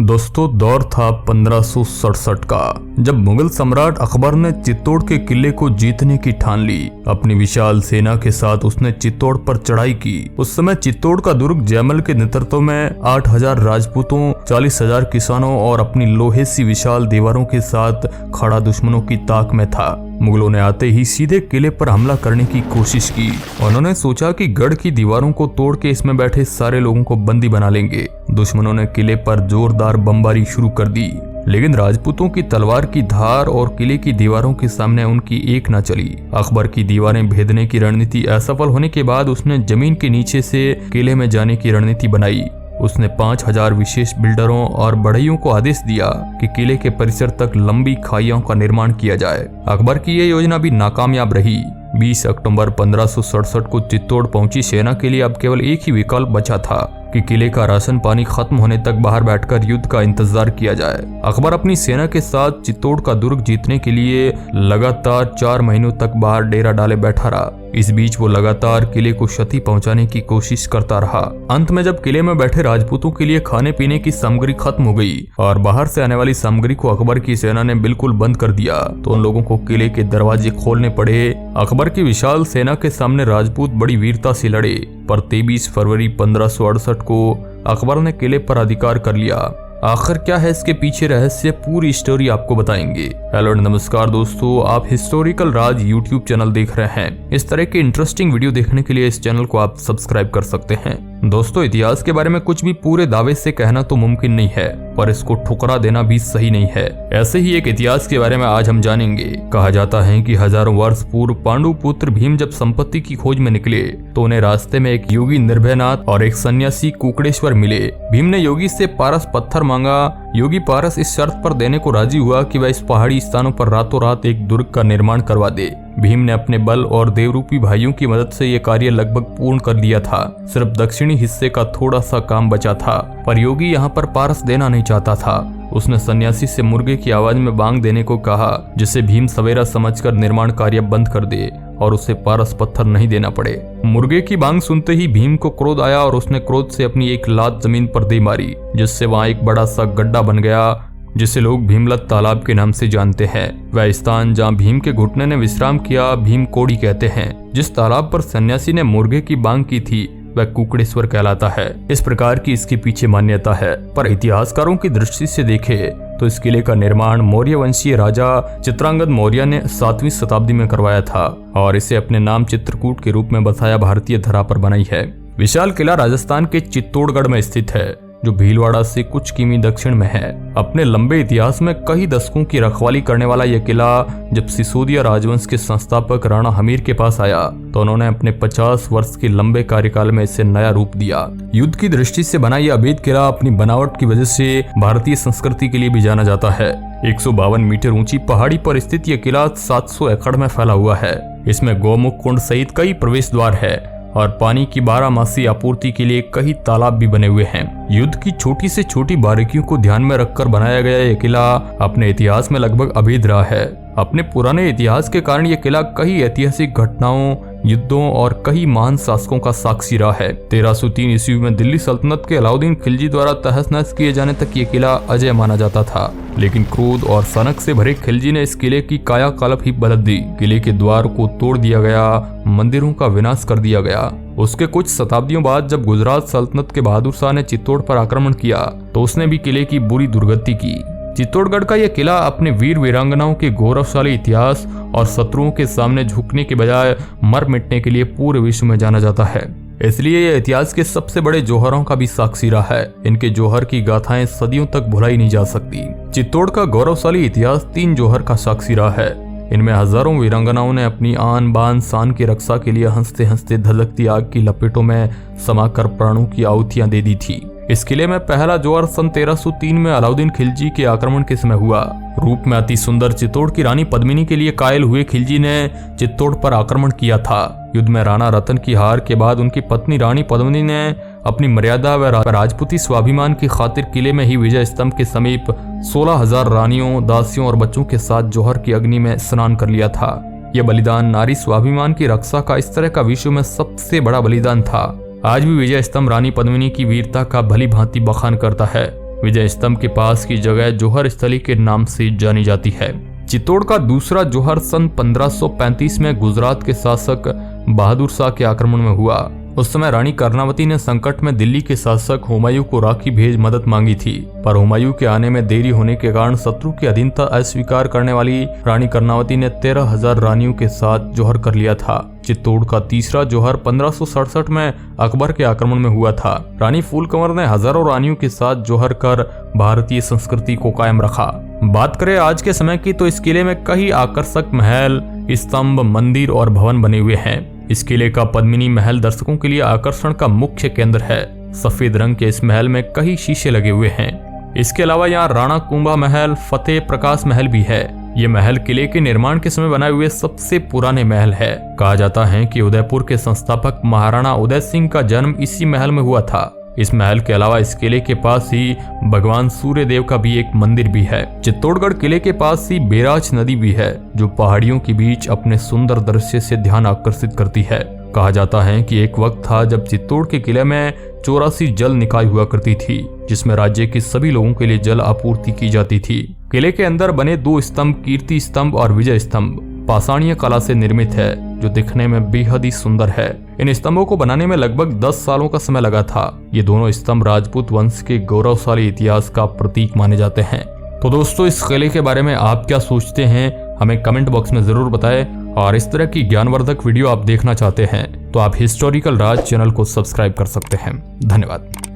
दोस्तों, दौर था 1567 का, जब मुगल सम्राट अकबर ने चित्तौड़ के किले को जीतने की ठान ली। अपनी विशाल सेना के साथ उसने चित्तौड़ पर चढ़ाई की। उस समय चित्तौड़ का दुर्ग जयमल के नेतृत्व में 8000 राजपूतों, 40,000 किसानों और अपनी लोहे सी विशाल दीवारों के साथ खड़ा दुश्मनों की ताक में था। मुगलों ने आते ही सीधे किले पर हमला करने की कोशिश की। उन्होंने सोचा कि गढ़ की दीवारों को तोड़ के इसमें बैठे सारे लोगों को बंदी बना लेंगे। दुश्मनों ने किले पर जोरदार बमबारी शुरू कर दी, लेकिन राजपूतों की तलवार की धार और किले की दीवारों के सामने उनकी एक न चली। अकबर की दीवारें भेदने की रणनीति असफल होने के बाद उसने जमीन के नीचे से किले में जाने की रणनीति बनाई। उसने 5000 विशेष बिल्डरों और बढ़इयों को आदेश दिया कि किले के परिसर तक लंबी खाइयों का निर्माण किया जाए। अकबर की यह योजना भी नाकामयाब रही। 20 अक्टूबर 1567 को चित्तौड़ पहुंची सेना के लिए अब केवल एक ही विकल्प बचा था कि किले का राशन पानी खत्म होने तक बाहर बैठकर युद्ध का इंतजार किया जाए। अकबर अपनी सेना के साथ चित्तौड़ का दुर्ग जीतने के लिए लगातार 4 महीनों तक बाहर डेरा डाले बैठा रहा। इस बीच वो लगातार किले को क्षति पहुंचाने की कोशिश करता रहा। अंत में जब किले में बैठे राजपूतों के लिए खाने पीने की सामग्री खत्म हो गई और बाहर से आने वाली सामग्री को अकबर की सेना ने बिल्कुल बंद कर दिया, तो उन लोगों को किले के दरवाजे खोलने पड़े। अकबर की विशाल सेना के सामने राजपूत बड़ी वीरता से लड़े, पर 23 फरवरी 1568 को अकबर ने किले पर अधिकार कर लिया। आखिर क्या है इसके पीछे रहस्य, पूरी स्टोरी आपको बताएंगे। हेलो नमस्कार दोस्तों, आप हिस्टोरिकल राज यूट्यूब चैनल देख रहे हैं। इस तरह के इंटरेस्टिंग वीडियो देखने के लिए इस चैनल को आप सब्सक्राइब कर सकते हैं। दोस्तों, इतिहास के बारे में कुछ भी पूरे दावे से कहना तो मुमकिन नहीं है, पर इसको ठुकरा देना भी सही नहीं है। ऐसे ही एक इतिहास के बारे में आज हम जानेंगे। कहा जाता है कि हजारों वर्ष पूर्व पांडु पुत्र भीम जब संपत्ति की खोज में निकले तो उन्हें रास्ते में एक योगी निर्भयनाथ और एक सन्यासी कुकड़ेश्वर मिले। भीम ने योगी से पारस पत्थर मांगा। योगी पारस इस शर्त पर देने को राजी हुआ कि वह इस पहाड़ी स्थानों पर रातों रात एक दुर्ग का निर्माण करवा दे। भीम ने अपने बल और देवरूपी भाइयों की मदद से यह कार्य लगभग पूर्ण कर लिया था। सिर्फ दक्षिणी हिस्से का थोड़ा सा काम बचा था, पर योगी यहाँ पर पारस देना नहीं चाहता था। उसने सन्यासी से मुर्गे की आवाज में बांग देने को कहा, जिससे भीम सवेरा समझकर निर्माण कार्य बंद कर दे और उसे पारस पत्थर नहीं देना पड़े। मुर्गे की बांग सुनते ही भीम को क्रोध आया और उसने क्रोध से अपनी एक लात जमीन पर दे मारी, जिससे वहां एक बड़ा सा गड्ढा बन गया, जिसे लोग भीमलत तालाब के नाम से जानते हैं। वह स्थान जहां भीम के घुटने ने विश्राम किया भीम कोड़ी कहते हैं। जिस तालाब पर सन्यासी ने मुर्गे की बांग की थी वह कुकड़ेश्वर कहलाता है। इस प्रकार की इसके पीछे मान्यता है, पर इतिहासकारों की दृष्टि से देखे तो इस किले का निर्माण मौर्य वंशीय राजा चित्रांगद मौर्य ने 7वीं शताब्दी में करवाया था और इसे अपने नाम चित्रकूट के रूप में बसाया भारतीय धरा पर बनाई है। विशाल किला राजस्थान के चित्तौड़गढ़ में स्थित है, जो भीलवाड़ा से कुछ किमी दक्षिण में है। अपने लंबे इतिहास में कई दशकों की रखवाली करने वाला यह किला जब सिसोदिया राजवंश के संस्थापक राणा हमीर के पास आया तो उन्होंने अपने 50 वर्ष के लंबे कार्यकाल में इसे नया रूप दिया। युद्ध की दृष्टि से बना यह अभेद किला अपनी बनावट की वजह से भारतीय संस्कृति के लिए भी जाना जाता है। 152 मीटर ऊंची पहाड़ी पर स्थित यह किला 700 एकड़ में फैला हुआ है। इसमें गौमुख कुंड सहित कई प्रवेश द्वार है और पानी की 12 मासी आपूर्ति के लिए कई तालाब भी बने हुए हैं। युद्ध की छोटी से छोटी बारीकियों को ध्यान में रखकर बनाया गया यह किला अपने इतिहास में लगभग अभेद रहा है। अपने पुराने इतिहास के कारण यह किला कई ऐतिहासिक घटनाओं, युद्धों और कई महान शासकों का साक्षी रहा है। 1303 ईस्वी में दिल्ली सल्तनत के अलाउद्दीन खिलजी द्वारा तहस नहस किए जाने तक ये किला अजय माना जाता था, लेकिन क्रोध और सनक से भरे खिलजी ने इस किले की कायाकल्प ही बदल दी। किले के द्वार को तोड़ दिया गया, मंदिरों का विनाश कर दिया गया। उसके कुछ शताब्दियों बाद जब गुजरात सल्तनत के बहादुर शाह ने चित्तौड़ पर आक्रमण किया तो उसने भी किले की बुरी दुर्गति की। चित्तौड़गढ़ का यह किला अपने वीर वीरांगनाओं के गौरवशाली इतिहास और शत्रुओं के सामने झुकने के बजाय मर मिटने के लिए पूरे विश्व में जाना जाता है। इसलिए यह इतिहास के सबसे बड़े जौहरों का भी साक्षी रहा है। इनके जौहर की गाथाएं सदियों तक भुलाई नहीं जा सकती। चित्तौड़ का गौरवशाली इतिहास 3 जौहर का साक्षी रहा है। इनमें हजारों वीरांगनाओं ने अपनी आन बान शान की रक्षा के लिए हंसते हंसते धधकती आग की लपेटों में समाकर प्राणों की आहुतियां दे दी थी। इस किले में पहला जौहर सन 1303 में अलाउद्दीन खिलजी के आक्रमण के समय हुआ। रूप में अति सुंदर चित्तौड़ की रानी पद्मिनी के लिए कायल हुए खिलजी ने चित्तौड़ पर आक्रमण किया था। युद्ध में राणा रतन की हार के बाद उनकी पत्नी रानी पद्मिनी ने अपनी मर्यादा व राजपूती स्वाभिमान की खातिर किले में ही विजय स्तंभ के समीप 16,000 रानियों, दासियों और बच्चों के साथ जौहर की अग्नि में स्नान कर लिया था। यह बलिदान नारी स्वाभिमान की रक्षा का इस तरह का विश्व में सबसे बड़ा बलिदान था। आज भी विजय स्तंभ रानी पद्मिनी की वीरता का भली भांति बखान करता है। विजय स्तंभ के पास की जगह जौहर स्थली के नाम से जानी जाती है। चित्तौड़ का दूसरा जौहर सन 1535 में गुजरात के शासक बहादुर शाह के आक्रमण में हुआ। उस समय रानी कर्णावती ने संकट में दिल्ली के शासक हुमायूं को राखी भेज मदद मांगी थी, पर हुमायूं के आने में देरी होने के कारण शत्रु की अधीनता अस्वीकार करने वाली रानी कर्णावती ने 13,000 रानियों के साथ जौहर कर लिया था। चित्तौड़ का तीसरा जौहर 1567 में अकबर के आक्रमण में हुआ था। रानी फूलकंवर ने हजारों रानियों के साथ जौहर कर भारतीय संस्कृति को कायम रखा। बात करें आज के समय की तो इस किले में कई आकर्षक महल, स्तंभ, मंदिर और भवन बने हुए हैं। इस किले का पद्मिनी महल दर्शकों के लिए आकर्षण का मुख्य केंद्र है। सफेद रंग के इस महल में कई शीशे लगे हुए हैं। इसके अलावा यहाँ राणा कुंभा महल, फतेह प्रकाश महल भी है। ये महल किले के निर्माण के समय बनाए हुए सबसे पुराने महल है। कहा जाता है कि उदयपुर के संस्थापक महाराणा उदय सिंह का जन्म इसी महल में हुआ था। इस महल के अलावा इस किले के पास ही भगवान सूर्य देव का भी एक मंदिर भी है। चित्तौड़गढ़ किले के पास ही बैराज नदी भी है, जो पहाड़ियों के बीच अपने सुंदर दृश्य से ध्यान आकर्षित करती है। कहा जाता है कि एक वक्त था जब चित्तौड़ के किले में 84 जल निकाय हुआ करती थी, जिसमें राज्य के सभी लोगों के लिए जल आपूर्ति की जाती थी। किले के अंदर बने 2 स्तंभ, कीर्ति स्तंभ और विजय स्तंभ, पाषाणीय कला से निर्मित है, जो दिखने में बेहद ही सुंदर है। इन स्तंभों को बनाने में लगभग 10 सालों का समय लगा था। ये दोनों स्तंभ राजपूत वंश के गौरवशाली इतिहास का प्रतीक माने जाते हैं। तो दोस्तों, इस किले के बारे में आप क्या सोचते हैं, हमें कमेंट बॉक्स में जरूर बताएं। और इस तरह की ज्ञानवर्धक वीडियो आप देखना चाहते हैं तो आप हिस्टोरिकल राज चैनल को सब्सक्राइब कर सकते हैं। धन्यवाद।